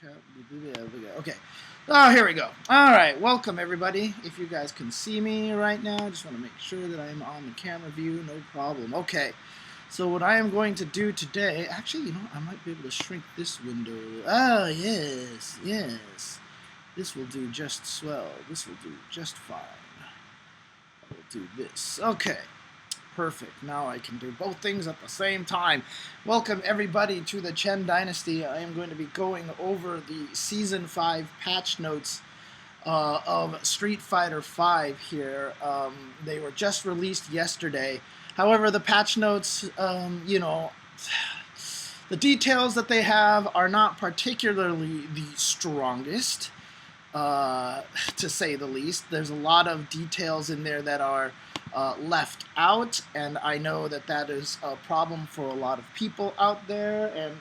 There we go. Okay. Oh, here we go. All right. Welcome, everybody. If you guys can see me right now, I just want to make sure that I'm on the camera view. No problem. Okay. So what I am going to do today, actually, you know, I might be able to shrink this window. Ah, yes, yes. This will do just swell. This will do just fine. I will do this. Okay. Perfect. Now I can do both things at the same time. Welcome everybody to the Chen Dynasty. I am going to be going over the Season 5 patch notes of Street Fighter V here. They were just released yesterday. However, the patch notes, you know, the details that they have are not particularly the strongest, to say the least. There's a lot of details in there that are left out, and I know that that is a problem for a lot of people out there, and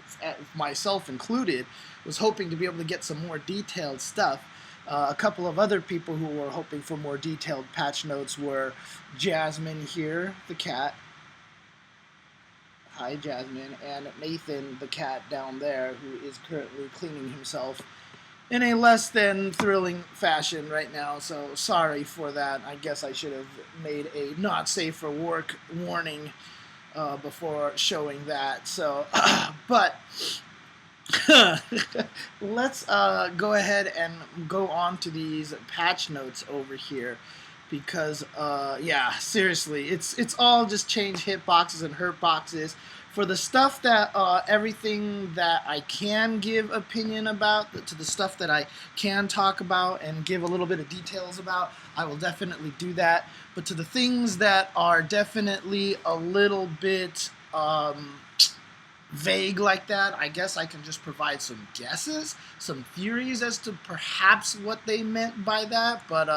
myself included, was hoping to be able to get some more detailed stuff. A couple of other people who were hoping for more detailed patch notes were Jasmine here, the cat. Hi, Jasmine, and Nathan, the cat down there, who is currently cleaning himself in a less than thrilling fashion right now, so sorry for that. I guess I should have made a not safe for work warning before showing that. So, but let's go ahead and go on to these patch notes over here, because yeah, seriously, it's all just change hitboxes and hurt boxes. For the stuff that, everything that I can give opinion about, to the stuff that I can talk about and give a little bit of details about, I will definitely do that. But to the things that are definitely a little bit vague like that, I guess I can just provide some guesses, some theories as to perhaps what they meant by that. But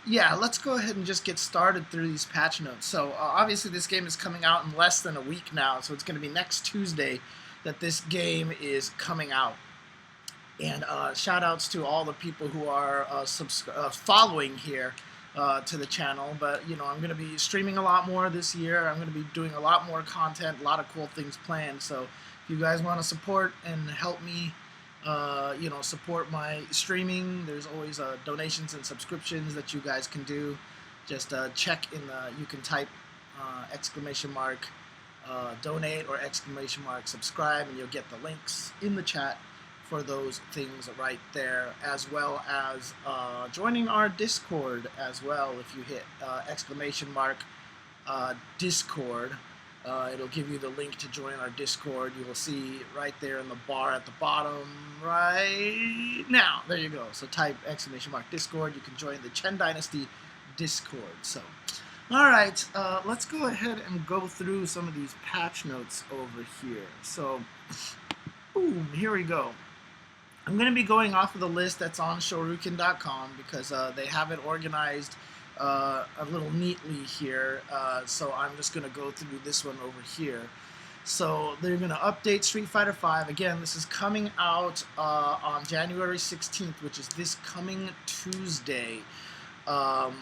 yeah, let's go ahead and just get started through these patch notes. So obviously this game is coming out in less than a week now, so it's going to be next Tuesday that this game is coming out. And shout outs to all the people who are following here to the channel. But you know, I'm going to be streaming a lot more this year. I'm going to be doing a lot more content, a lot of cool things planned. So if you guys want to support and help me, you know, support my streaming, there's always donations and subscriptions that you guys can do. Just check in the, you can type exclamation mark donate or exclamation mark subscribe, and you'll get the links in the chat for those things right there, as well as joining our Discord as well. If you hit exclamation mark Discord, it'll give you the link to join our Discord. You will see right there in the bar at the bottom right now. There you go. So type exclamation mark Discord. You can join the Chen Dynasty Discord. So, all right, let's go ahead and go through some of these patch notes over here. So, boom, here we go. I'm going to be going off of the list that's on Shoryuken.com because they have it organized a little neatly here, so I'm just going to go through this one over here. So they're going to update Street Fighter V. Again, this is coming out on January 16th, which is this coming Tuesday. And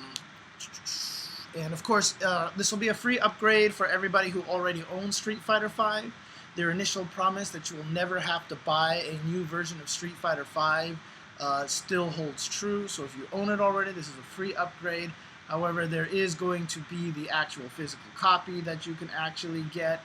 of course, this will be a free upgrade for everybody who already owns Street Fighter V. Their initial promise that you will never have to buy a new version of Street Fighter V still holds true. So if you own it already, this is a free upgrade. However, there is going to be the actual physical copy that you can actually get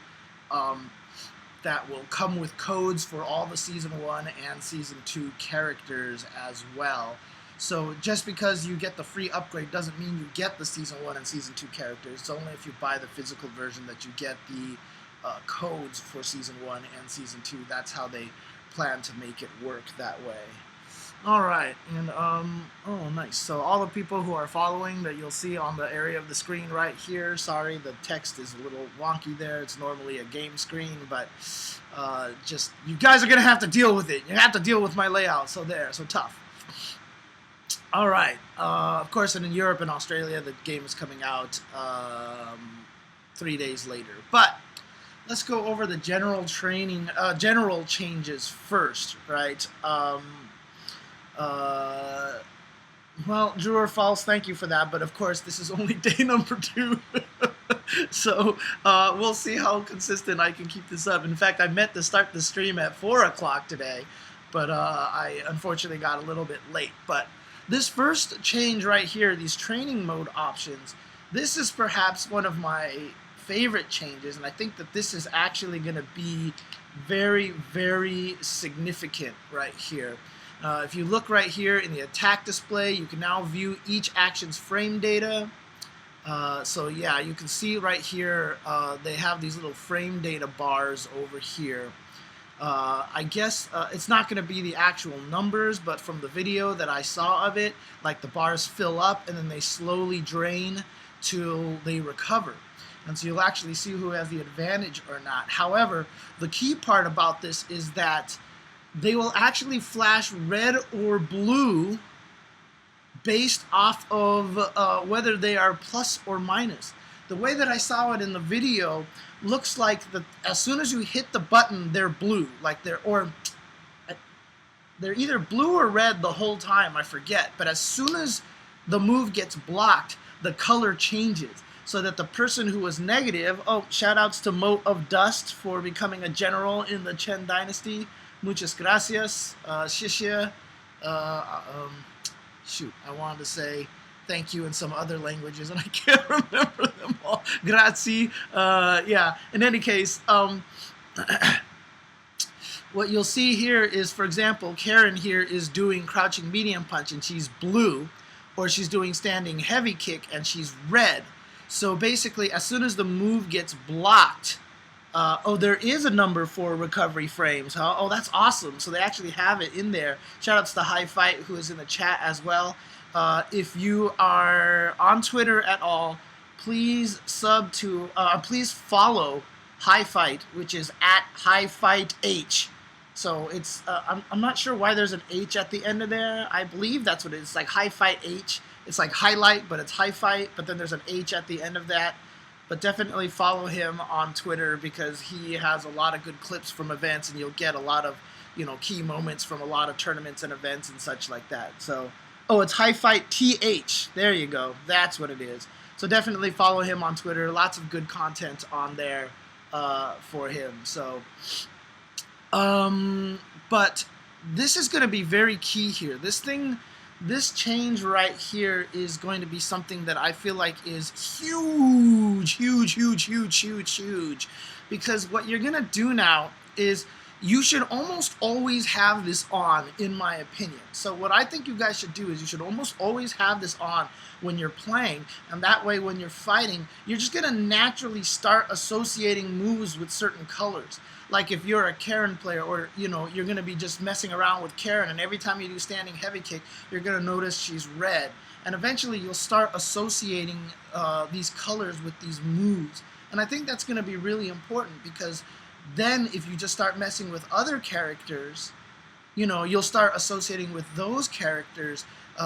that will come with codes for all the Season 1 and Season 2 characters as well. So just because you get the free upgrade doesn't mean you get the Season 1 and Season 2 characters. It's only if you buy the physical version that you get the codes for Season 1 and Season 2. That's how they plan to make it work that way. Alright, and oh nice. So all the people who are following that you'll see on the area of the screen right here, sorry the text is a little wonky there, it's normally a game screen, but just, you guys are going to have to deal with it. You have to deal with my layout, so there, so tough. Alright, of course in Europe and Australia the game is coming out 3 days later, but let's go over the general changes first, right? Well, Drew or False, thank you for that, but of course this is only day number 2. So we'll see how consistent I can keep this up. In fact, I meant to start the stream at 4 o'clock today, but I unfortunately got a little bit late. But this first change right here, these training mode options, this is perhaps one of my favorite changes, and I think that this is actually going to be very, very significant right here. If you look right here in the attack display, you can now view each action's frame data. So yeah, you can see right here, they have these little frame data bars over here. I guess it's not going to be the actual numbers, but from the video that I saw of it, like the bars fill up and then they slowly drain till they recover. And so you'll actually see who has the advantage or not. However, the key part about this is that they will actually flash red or blue based off of whether they are plus or minus. The way that I saw it in the video looks like as soon as you hit the button, they're blue, like they're either blue or red the whole time, I forget. But as soon as the move gets blocked, the color changes, so that the person who was negative, oh, shout outs to Moat of Dust for becoming a general in the Chen dynasty. Muchas gracias, shishia. Shoot, I wanted to say thank you in some other languages, and I can't remember them all. Grazie. Yeah, in any case, what you'll see here is, for example, Karin here is doing crouching medium punch, and she's blue, or she's doing standing heavy kick, and she's red. So basically, as soon as the move gets blocked, oh, there is a number for recovery frames, huh? Oh, that's awesome. So they actually have it in there. Shout outs to High Fight, who is in the chat as well. If you are on Twitter at all, please please follow High Fight, which is at HighFightH. So it's, I'm not sure why there's an H at the end of there. I believe that's what it is. It's like High Fight H. It's like highlight, but it's High Fight, but then there's an H at the end of that. But definitely follow him on Twitter, because he has a lot of good clips from events, and you'll get a lot of, you know, key moments from a lot of tournaments and events and such like that. So, oh, it's High Fight TH. There you go. That's what it is. So definitely follow him on Twitter. Lots of good content on there for him. So, but this is going to be very key here. This change right here is going to be something that I feel like is huge, huge, huge, huge, huge, huge. Because what you're going to do now is you should almost always have this on, in my opinion. So what I think you guys should do is you should almost always have this on when you're playing, and that way when you're fighting, you're just going to naturally start associating moves with certain colors. Like if you're a Karin player, or you know, you're going to be just messing around with Karin, and every time you do standing heavy kick, you're going to notice she's red. And eventually you'll start associating these colors with these moves. And I think that's going to be really important, because then if you just start messing with other characters, you know, you'll start associating with those characters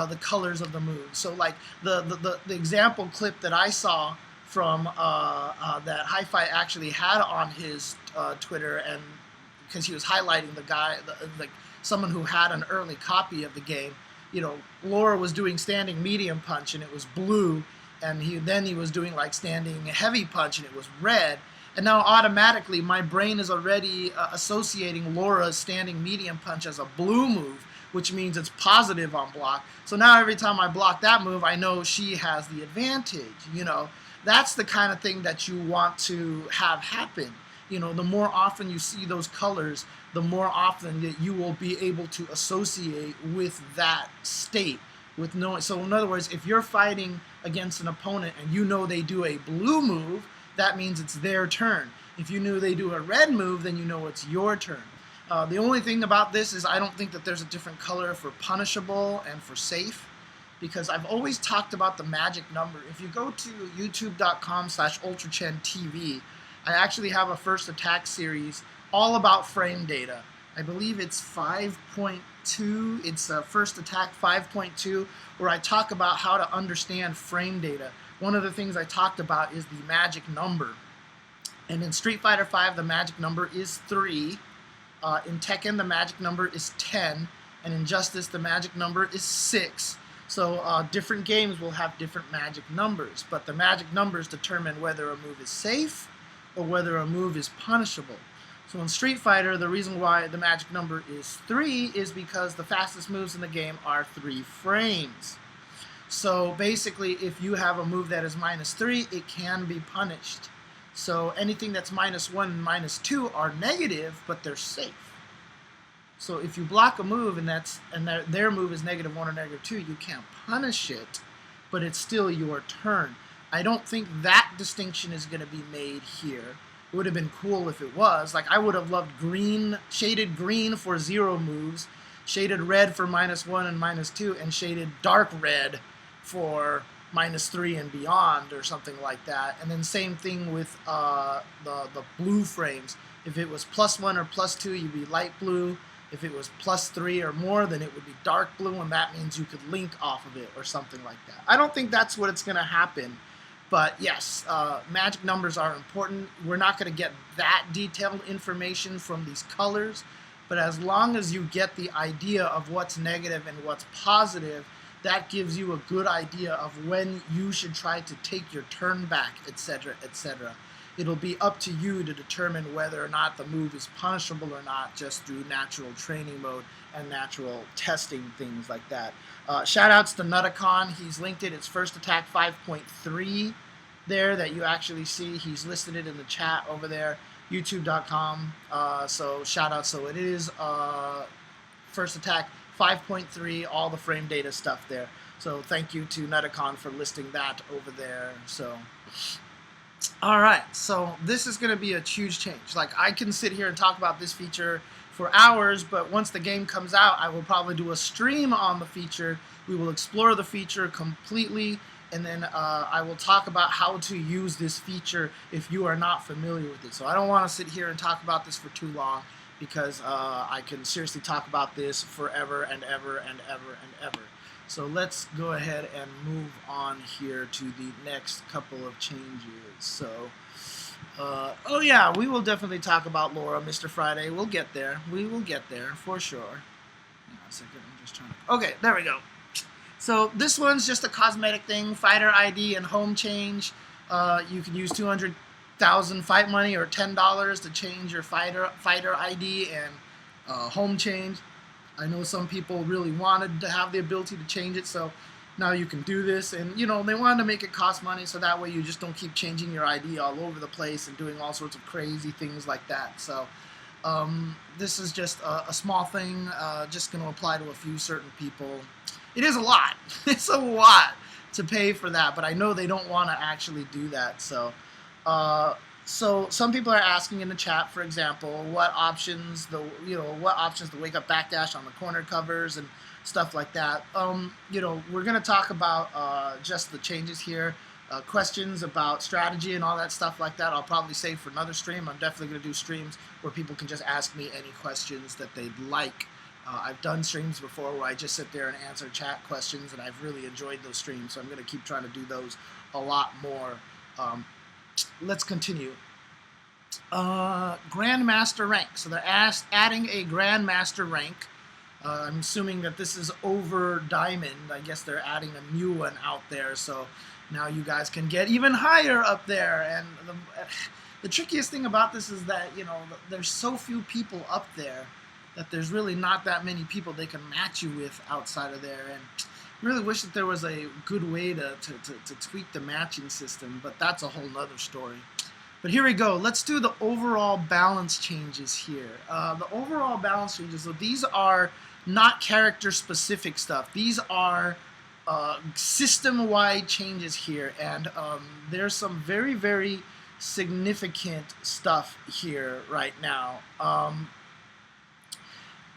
the colors of the moves. So like the example clip that I saw from that Hi-Fi actually had on his Twitter, and because he was highlighting the guy, like someone who had an early copy of the game, you know, Laura was doing standing medium punch and it was blue, and he was doing like standing heavy punch and it was red. And now automatically my brain is already associating Laura's standing medium punch as a blue move, which means it's positive on block. So now every time I block that move, I know she has the advantage, you know. That's the kind of thing that you want to have happen. You know, the more often you see those colors, the more often that you will be able to associate with that state. So in other words, if you're fighting against an opponent and you know they do a blue move, that means it's their turn. If you knew they do a red move, then you know it's your turn. The only thing about this is I don't think that there's a different color for punishable and for safe, because I've always talked about the magic number. If you go to youtube.com/UltraChenTV, I actually have a first attack series all about frame data. I believe it's 5.2. It's first attack 5.2, where I talk about how to understand frame data. One of the things I talked about is the magic number. And in Street Fighter V, the magic number is 3. In Tekken, the magic number is 10. And in Justice, the magic number is 6. So different games will have different magic numbers. But the magic numbers determine whether a move is safe or whether a move is punishable. So in Street Fighter, the reason why the magic number is 3 is because the fastest moves in the game are 3 frames. So basically, if you have a move that is -3, it can be punished. So anything that's -1 and -2 are negative, but they're safe. So if you block a move and their move is -1 or -2, you can't punish it, but it's still your turn. I don't think that distinction is going to be made here. It would have been cool if it was. Like, I would have loved green, shaded green for 0 moves, shaded red for -1 and -2, and shaded dark red for -3 and beyond, or something like that. And then same thing with the blue frames. If it was +1 or +2, you'd be light blue. If it was +3 or more, then it would be dark blue, and that means you could link off of it or something like that. I don't think that's what it's going to happen. But yes, magic numbers are important. We're not going to get that detailed information from these colors, but as long as you get the idea of what's negative and what's positive, that gives you a good idea of when you should try to take your turn back, etc., etc. It'll be up to you to determine whether or not the move is punishable or not, just through natural training mode and natural testing, things like that. Shout outs to Nutacon. He's linked it. It's first attack 5.3 there that you actually see. He's listed it in the chat over there, youtube.com. So shout out. So it is first attack 5.3, all the frame data stuff there. So thank you to Nutacon for listing that over there. So alright, so this is going to be a huge change. Like, I can sit here and talk about this feature for hours, but once the game comes out, I will probably do a stream on the feature. We will explore the feature completely, and then I will talk about how to use this feature if you are not familiar with it. So I don't want to sit here and talk about this for too long, because I can seriously talk about this forever and ever and ever and ever. So let's go ahead and move on here to the next couple of changes. So, oh yeah, we will definitely talk about Laura, Mr. Friday. We'll get there. We will get there for sure. Hang on a second, I'm just trying to... Okay, there we go. So this one's just a cosmetic thing, fighter ID and home change. You can use 200,000 fight money or $10 to change your fighter ID and home change. I know some people really wanted to have the ability to change it, so now you can do this. And, you know, they wanted to make it cost money, so that way you just don't keep changing your ID all over the place and doing all sorts of crazy things like that. So this is just a small thing, just going to apply to a few certain people. It is a lot. It's a lot to pay for that, but I know they don't want to actually do that. So so some people are asking in the chat, for example, what options the wake up backdash on the corner covers and stuff like that. We're gonna talk about just the changes here. Questions about strategy and all that stuff like that, I'll probably save for another stream. I'm definitely gonna do streams where people can just ask me any questions that they'd like. I've done streams before where I just sit there and answer chat questions, and I've really enjoyed those streams, so I'm gonna keep trying to do those a lot more. Let's continue. Grandmaster rank. So they're adding a Grandmaster rank. I'm assuming that this is over Diamond. I guess they're adding a new one out there. So now you guys can get even higher up there. And the trickiest thing about this is that, you know, there's so few people up there that there's really not that many people they can match you with outside of there. And really wish that there was a good way to tweak the matching system, but that's a whole nother story. But here we go. Let's do the overall balance changes here. The overall balance changes, so these are not character-specific stuff. These are system-wide changes here, and there's some very, very significant stuff here right now.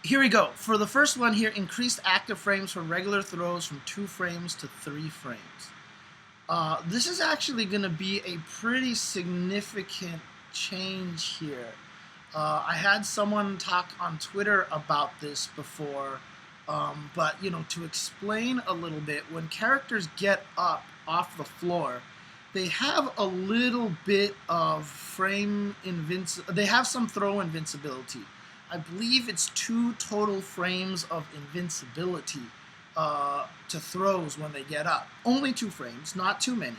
Here we go. For the first one here, increased active frames for regular throws from 2 frames to 3 frames. This is actually going to be a pretty significant change here. I had someone talk on Twitter about this before, but, you know, to explain a little bit, when characters get up off the floor, they have a little bit of they have some throw invincibility. I believe it's 2 total frames of invincibility to throws when they get up. Only 2 frames, not too many.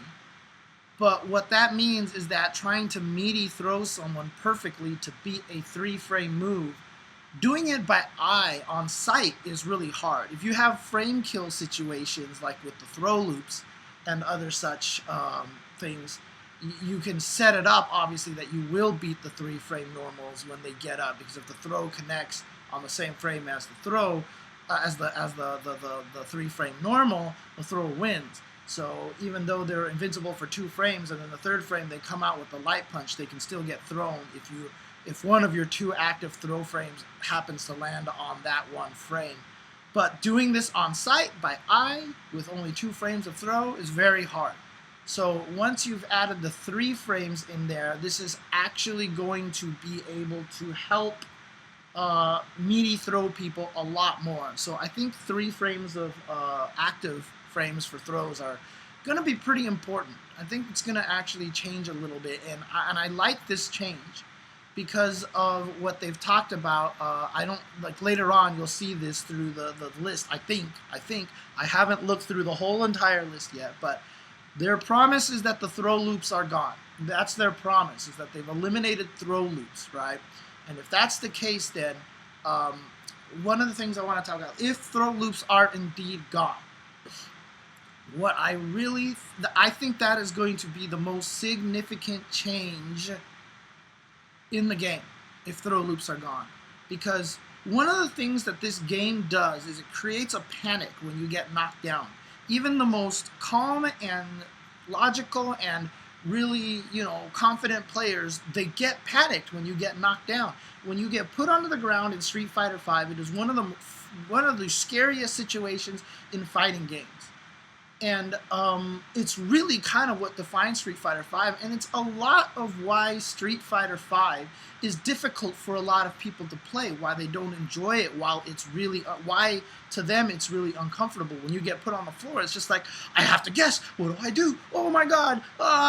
But what that means is that trying to meaty throw someone perfectly to beat a 3-frame move, doing it by eye on sight is really hard. If you have frame kill situations like with the throw loops and other such things, you can set it up obviously that you will beat the 3-frame normals when they get up, because if the throw connects on the same frame as the throw, as the 3-frame normal, the throw wins. So even though they're invincible for 2 frames, and in the 3rd frame they come out with the light punch, they can still get thrown if one of your 2 active throw frames happens to land on that 1 frame. But doing this on sight by eye with only 2 frames of throw is very hard. So once you've added the 3 frames in there, this is actually going to be able to help meaty throw people a lot more. So I think 3 frames of active frames for throws are going to be pretty important. I think it's going to actually change a little bit, and I like this change because of what they've talked about. I don't like later on you'll see this through the list. I think I haven't looked through the whole entire list yet, but their promise is that the throw loops are gone. That's their promise, is that they've eliminated throw loops, right? And if that's the case, then one of the things I want to talk about, if throw loops are indeed gone, what I think that is going to be the most significant change in the game, if throw loops are gone. Because one of the things that this game does is it creates a panic when you get knocked down. Even the most calm and logical and really, confident players, they get panicked when you get knocked down. When you get put onto the ground in Street Fighter V, it is one of the scariest situations in fighting games. And it's really kind of what defines Street Fighter V, and it's a lot of why Street Fighter V is difficult for a lot of people to play, why they don't enjoy it, why to them it's really uncomfortable. When you get put on the floor, it's just like, I have to guess, what do I do? Oh my god,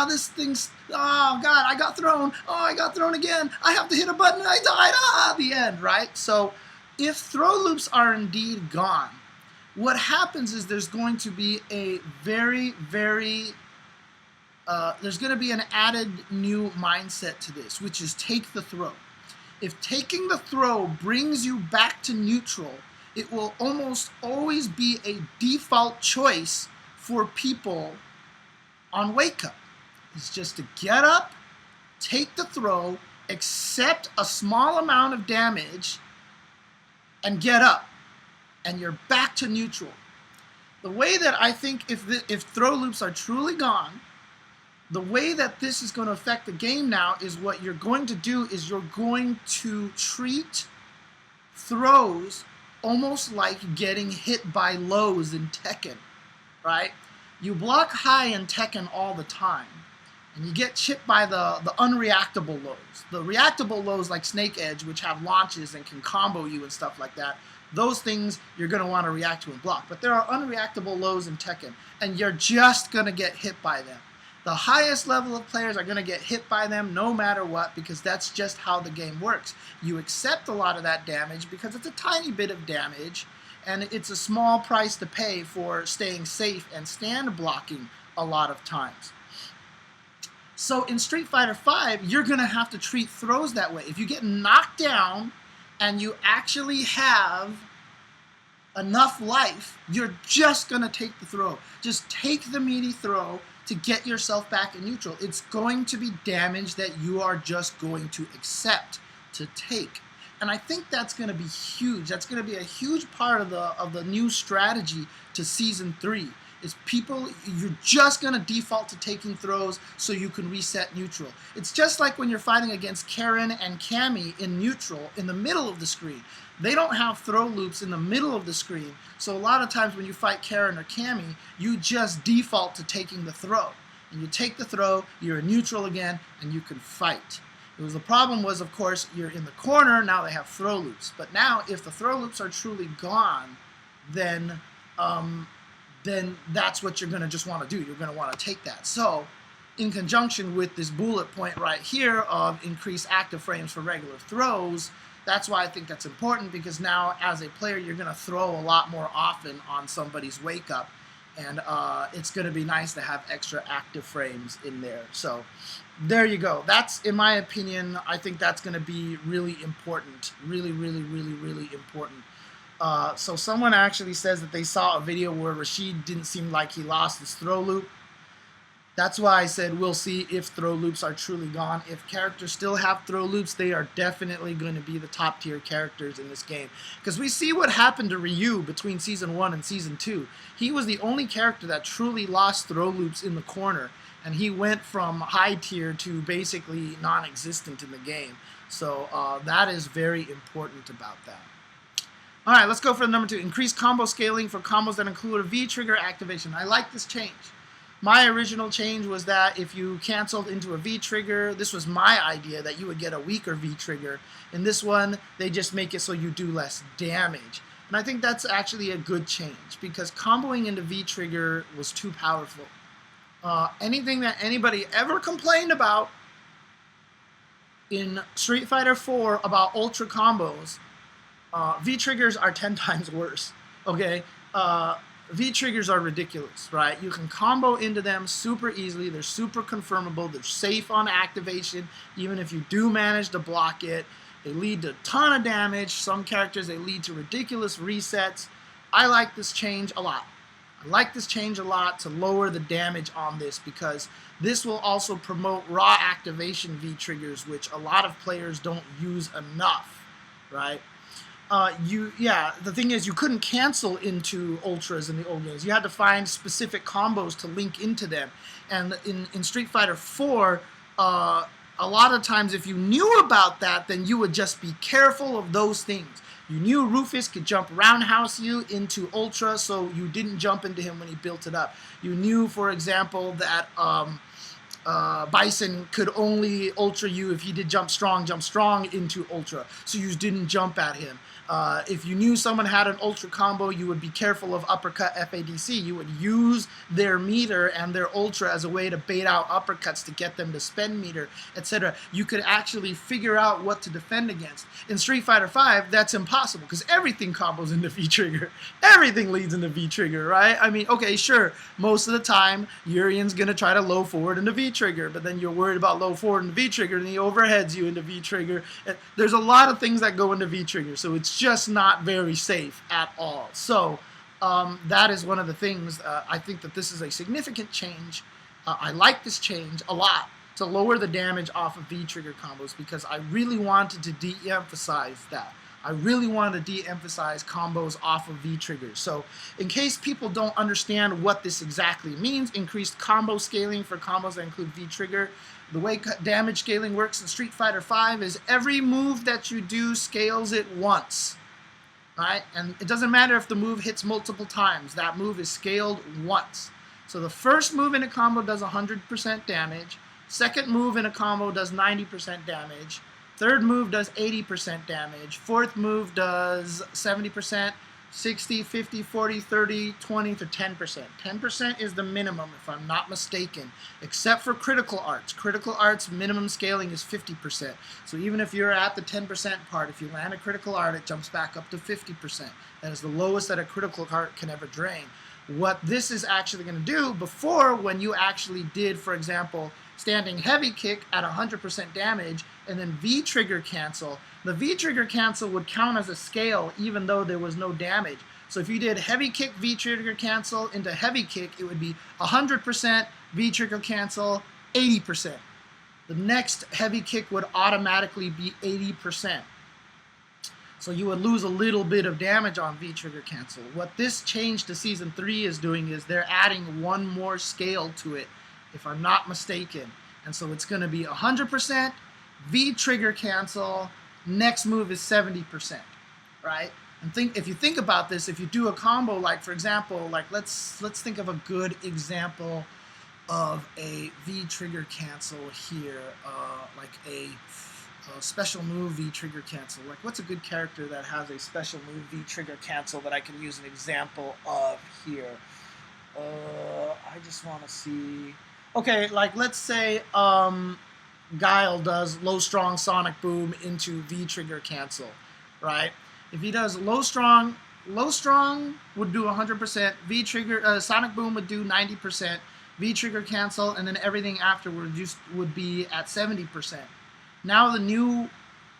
this thing's, oh god, I got thrown, I got thrown again, I have to hit a button and I died, the end, right? So if throw loops are indeed gone, what happens is there's going to be a there's going to be an added new mindset to this, which is take the throw. If taking the throw brings you back to neutral, it will almost always be a default choice for people on Wake Up. It's just to get up, take the throw, accept a small amount of damage, and get up. And you're back to neutral. The way that I think if throw loops are truly gone, the way that this is going to affect the game now is what you're going to do is you're going to treat throws almost like getting hit by lows in Tekken, right? You block high in Tekken all the time, and you get chipped by the unreactable lows. The reactable lows like Snake Edge, which have launches and can combo you and stuff like that, those things you're going to want to react to and block. But there are unreactable lows in Tekken, and you're just going to get hit by them. The highest level of players are going to get hit by them no matter what, because that's just how the game works. You accept a lot of that damage because it's a tiny bit of damage, and it's a small price to pay for staying safe and stand blocking a lot of times. So in Street Fighter V, you're going to have to treat throws that way. If you get knocked down and you actually have enough life, you're just going to take the throw. Just take the meaty throw to get yourself back in neutral. It's going to be damage that you are just going to accept to take. And I think that's going to be huge. That's going to be a huge part of the new strategy to Season 3. Is people, you're just going to default to taking throws so you can reset neutral. It's just like when you're fighting against Karin and Cammy in neutral, in the middle of the screen. They don't have throw loops in the middle of the screen, so a lot of times when you fight Karin or Cammy, you just default to taking the throw. And you take the throw, you're in neutral again, and you can fight. The problem was, of course, you're in the corner, now they have throw loops. But now, if the throw loops are truly gone, then that's what you're going to just want to do. You're going to want to take that. So, in conjunction with this bullet point right here of increased active frames for regular throws, that's why I think that's important, because now as a player you're going to throw a lot more often on somebody's wake up, and it's going to be nice to have extra active frames in there. So there you go. That's, in my opinion, I think that's going to be really important. Really, really, really, really important. So someone actually says that they saw a video where Rashid didn't seem like he lost his throw loop. That's why I said we'll see if throw loops are truly gone. If characters still have throw loops, they are definitely going to be the top tier characters in this game. Because we see what happened to Ryu between Season 1 and Season 2. He was the only character that truly lost throw loops in the corner. And he went from high tier to basically non-existent in the game. So that is very important about that. Alright, let's go for the number 2. Increase combo scaling for combos that include a V-trigger activation. I like this change. My original change was that if you canceled into a V-trigger, this was my idea, that you would get a weaker V-trigger. In this one, they just make it so you do less damage. And I think that's actually a good change, because comboing into V-trigger was too powerful. Anything that anybody ever complained about in Street Fighter IV about ultra combos, V-triggers are 10 times worse, okay? V-triggers are ridiculous, right? You can combo into them super easily. They're super confirmable. They're safe on activation, even if you do manage to block it. They lead to a ton of damage. Some characters, they lead to ridiculous resets. I like this change a lot. I like this change a lot to lower the damage on this, because this will also promote raw activation V-triggers, which a lot of players don't use enough, right? The thing is, you couldn't cancel into ultras in the old games. You had to find specific combos to link into them. And in Street Fighter IV, a lot of times if you knew about that, then you would just be careful of those things. You knew Rufus could jump roundhouse you into ultra, so you didn't jump into him when he built it up. You knew, for example, that Bison could only ultra you if he did jump strong into ultra, so you didn't jump at him. If you knew someone had an ultra combo, you would be careful of uppercut FADC. You would use their meter and their ultra as a way to bait out uppercuts to get them to spend meter, etc. You could actually figure out what to defend against. In Street Fighter V, that's impossible, because everything combos into V-trigger. Everything leads into V-trigger, right? I mean, okay, sure, most of the time, Urien's going to try to low forward into V-trigger, but then you're worried about low forward into V-trigger, and he overheads you into V-trigger. There's a lot of things that go into V-trigger, so it's just not very safe at all. So that is one of the things. I think that this is a significant change. I like this change a lot, to lower the damage off of V-trigger combos, because I really wanted to de-emphasize that. I really wanted to de-emphasize combos off of V-triggers. So in case people don't understand what this exactly means, increased combo scaling for combos that include V-trigger. The way damage scaling works in Street Fighter V is every move that you do scales it once. Right? And it doesn't matter if the move hits multiple times. That move is scaled once. So the first move in a combo does 100% damage. Second move in a combo does 90% damage. Third move does 80% damage. Fourth move does 70%, 60, 50, 40, 30, 20 to 10%. 10% is the minimum, if I'm not mistaken, except for critical arts. Critical arts minimum scaling is 50%. So even if you're at the 10% part, if you land a critical art, it jumps back up to 50%. That is the lowest that a critical art can ever drain. What this is actually going to do, before, when you actually did, for example, standing heavy kick at 100% damage and then V-trigger cancel, the V-trigger cancel would count as a scale even though there was no damage. So if you did heavy kick V-trigger cancel into heavy kick, it would be 100% V-trigger cancel, 80%. The next heavy kick would automatically be 80%. So you would lose a little bit of damage on V-trigger cancel. What this change to Season 3 is doing is they're adding one more scale to it, if I'm not mistaken. And so it's going to be 100% V-trigger cancel, next move is 70%, right? And if you think about this, if you do a combo, like, for example, like let's think of a good example of a V-trigger cancel here, like a special move V-trigger cancel. Like, what's a good character that has a special move V-trigger cancel that I can use an example of here? I just want to see. Okay, like let's say Guile does low strong sonic boom into V-trigger cancel, right? If he does low strong low strong would do 100%, V trigger, sonic boom would do 90%, V trigger cancel, and then everything afterward just would be at 70%. Now the new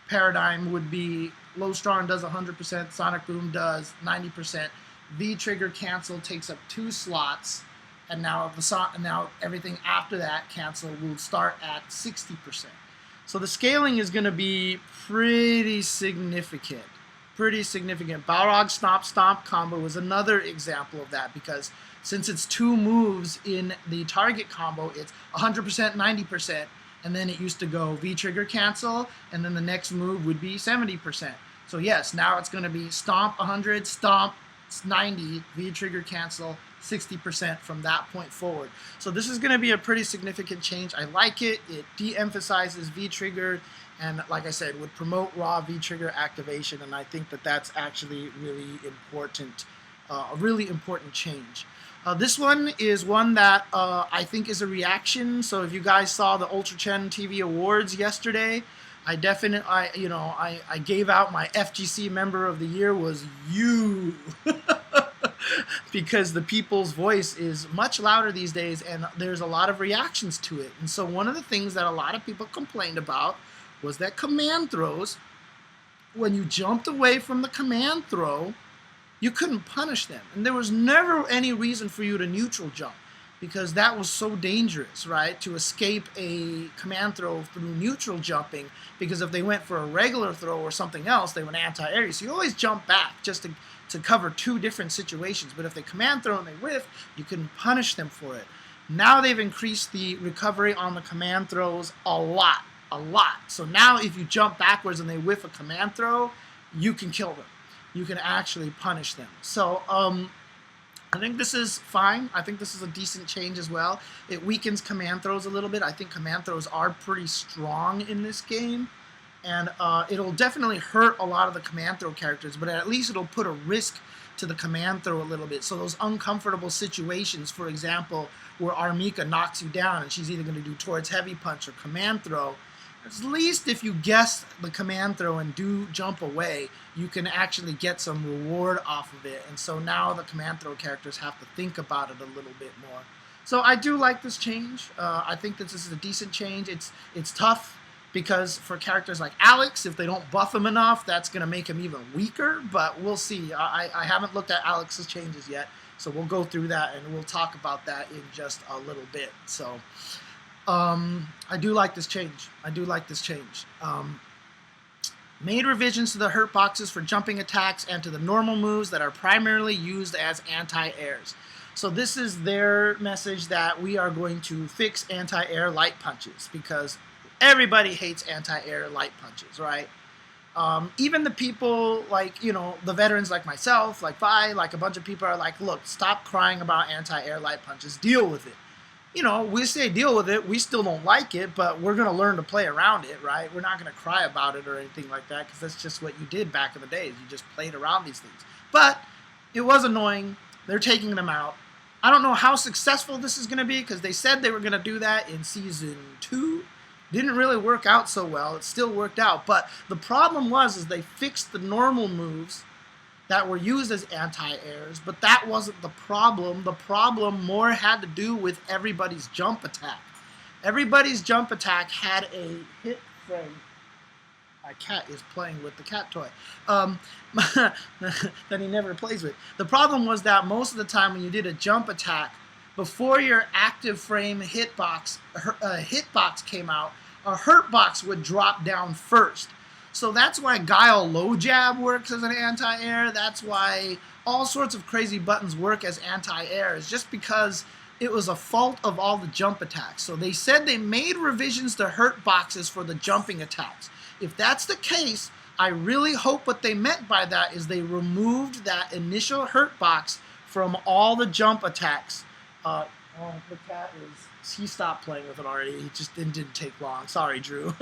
paradigm would be low strong does 100%, sonic boom does 90%, V trigger cancel takes up 2 slots, and now everything after that cancel will start at 60%. So the scaling is going to be pretty significant. Pretty significant. Balrog Stomp Stomp combo is another example of that, because since it's 2 moves in the target combo, it's 100%, 90%, and then it used to go V trigger cancel, and then the next move would be 70%. So yes, now it's going to be Stomp 100, Stomp 90, V trigger cancel 60% from that point forward. So this is going to be a pretty significant change. I like it. It de-emphasizes V trigger, and like I said, would promote raw V trigger activation, and I think that that's actually really important, a really important change. This one is one that I think is a reaction. So if you guys saw the Ultra Chen TV Awards yesterday, I gave out my FGC Member of the Year was you. Because the people's voice is much louder these days, and there's a lot of reactions to it. And so one of the things that a lot of people complained about was that command throws, when you jumped away from the command throw, you couldn't punish them. And there was never any reason for you to neutral jump, because that was so dangerous, right? To escape a command throw through neutral jumping, because if they went for a regular throw or something else, they would anti-air. So you always jump back just to cover 2 different situations. But if they command throw and they whiff, you can punish them for it. Now they've increased the recovery on the command throws a lot. So now if you jump backwards and they whiff a command throw, you can kill them. You can actually punish them. So I think this is fine. I think this is a decent change as well. It weakens command throws a little bit. I think command throws are pretty strong in this game. And it'll definitely hurt a lot of the command throw characters, but at least it'll put a risk to the command throw a little bit. So those uncomfortable situations, for example, where R.Mika knocks you down and she's either going to do towards heavy punch or command throw, at least if you guess the command throw and do jump away, you can actually get some reward off of it. And so now the command throw characters have to think about it a little bit more. So I do like this change. I think that this is a decent change. It's tough, because for characters like Alex, if they don't buff him enough, that's going to make him even weaker, but we'll see. I haven't looked at Alex's changes yet, so we'll go through that and we'll talk about that in just a little bit. So I do like this change. Made revisions to the hurt boxes for jumping attacks and to the normal moves that are primarily used as anti-airs. So this is their message that we are going to fix anti-air light punches, because everybody hates anti-air light punches, right? Even the people like, the veterans like myself, like Vi, like a bunch of people are like, look, stop crying about anti-air light punches. Deal with it. We say deal with it. We still don't like it, but we're going to learn to play around it, right? We're not going to cry about it or anything like that, because that's just what you did back in the days. You just played around these things. But it was annoying. They're taking them out. I don't know how successful this is going to be, because they said they were going to do that in Season 2. Didn't really work out so well. It still worked out, but the problem is they fixed the normal moves that were used as anti-airs, but that wasn't the problem. The problem more had to do with everybody's jump attack. Everybody's jump attack had a hit frame. My cat is playing with the cat toy that he never plays with. The problem was that most of the time when you did a jump attack, before your active frame hitbox came out, a hurt box would drop down first. So that's why Guile low jab works as an anti-air. That's why all sorts of crazy buttons work as anti-airs, just because it was a fault of all the jump attacks. So they said they made revisions to hurt boxes for the jumping attacks. If that's the case, I really hope what they meant by that is they removed that initial hurt box from all the jump attacks. The cat he stopped playing with it already. It didn't take long. Sorry, Drew.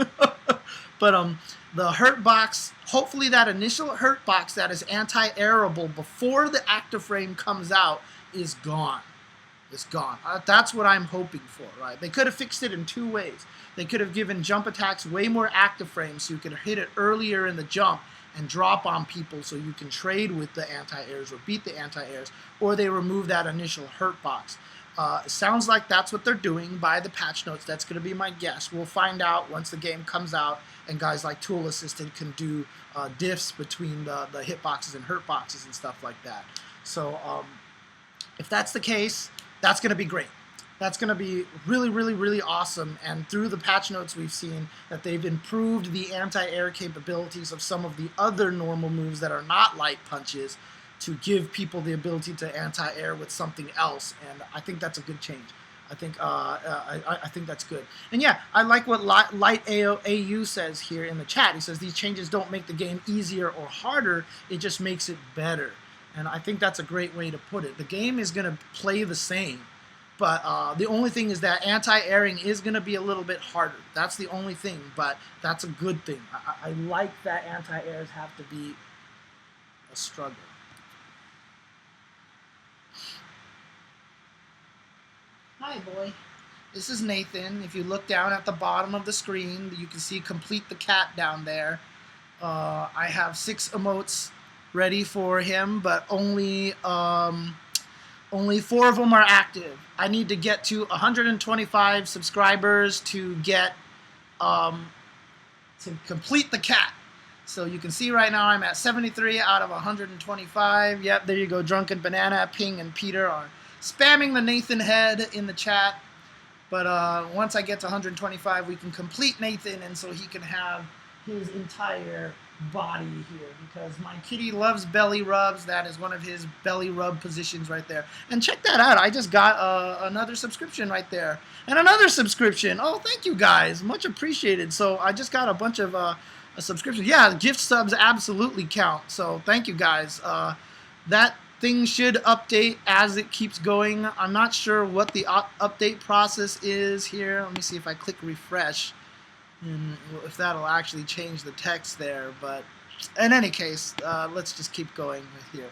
But the hurt box, hopefully that initial hurt box that is anti-airable before the active frame comes out is gone. It's gone. That's what I'm hoping for, right? They could have fixed it in 2 ways. They could have given jump attacks way more active frames so you could hit it earlier in the jump and drop on people so you can trade with the anti-airs or beat the anti-airs, or they remove that initial hurt box. It sounds like that's what they're doing by the patch notes. That's going to be my guess. We'll find out once the game comes out and guys like Tool Assistant can do diffs between the hitboxes and hurt boxes and stuff like that. So if that's the case, that's going to be great. That's going to be really, really, really awesome. And through the patch notes, we've seen that they've improved the anti-air capabilities of some of the other normal moves that are not light punches to give people the ability to anti-air with something else, and I think that's a good change. I think I think that's good. And yeah, I like what Light AU says here in the chat. He says these changes don't make the game easier or harder, it just makes it better. And I think that's a great way to put it. The game is going to play the same, but the only thing is that anti-airing is going to be a little bit harder. That's the only thing, but that's a good thing. I like that anti-airs have to be a struggle. Hi, boy. This is Nathan. If you look down at the bottom of the screen, you can see Complete the Cat down there. I have 6 emotes ready for him, but only 4 of them are active. I need to get to 125 subscribers to get to complete the cat. So you can see right now I'm at 73 out of 125. Yep, there you go. Drunken Banana, Ping, and Peter are spamming the Nathan head in the chat. But once I get to 125, we can complete Nathan, and so he can have his entire body here, because my kitty loves belly rubs. That is one of his belly rub positions right there. And check that out. I just got another subscription right there. And another subscription. Oh, thank you guys. Much appreciated. So I just got a bunch of subscriptions. Yeah, gift subs absolutely count. So thank you guys. That thing should update as it keeps going. I'm not sure what the update process is here. Let me see if I click refresh, and if that'll actually change the text there. But in any case, let's just keep going with here.